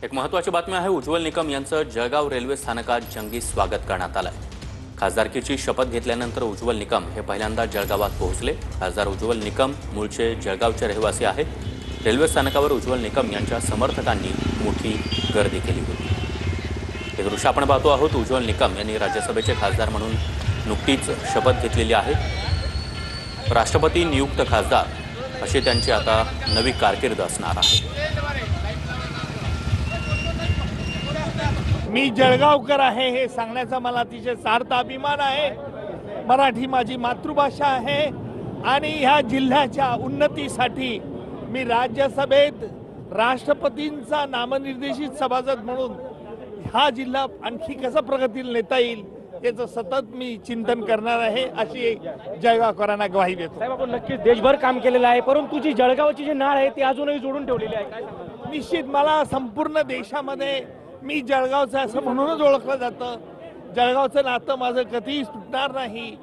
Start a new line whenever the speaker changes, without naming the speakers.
एक महत्त्वाची बातमी आहे। उज्ज्वल निकम यांचं जळगाव रेल्वे स्थानकात जंगी स्वागत करण्यात आलंय। खासदारकीची शपथ घेतल्यानंतर उज्ज्वल निकम हे पहिल्यांदा जळगावात पोहोचले। खासदार उज्ज्वल निकम मूळचे जळगावचे रहिवासी आहेत। रेल्वे स्थानकावर उज्ज्वल निकम यांच्या समर्थकांनी मोठी गर्दी केली होती। हे दृश्य आपण पाहतो आहोत। उज्ज्वल निकम यांनी राज्यसभेचे खासदार म्हणून नुकतीच शपथ घेतलेली आहे। राष्ट्रपती नियुक्त खासदार अशी त्यांची आता नवी कारकीर्द असणार आहे।
मी जळगावकर आहे हे सांगण्याचा मला अतिशय सार्थ अभिमान आहे। मराठी माझी मातृभाषा आहे आणि ह्या जिल्ह्याच्या उन्नतीसाठी मी राज्यसभेत राष्ट्रपतींचा नामनिर्देशित सभासद म्हणून हा जिल्हा आणखी कसा प्रगतीला नेता येईल याचं सतत मी चिंतन करणार आहे, अशी जळगावकरांना ग्वाही देतो।
साहेब, आपण नक्कीच देशभर काम केलेलं आहे, परंतु जी जळगावची जी नाळ आहे ती अजूनही जोडून ठेवलेली आहे। काय सांगाल?
निश्चित मला संपूर्ण देशामध्ये मी जळगावचं असं म्हणूनच ओळखलं जातं। जळगावचं नातं माझं कधीही सुटणार नाही।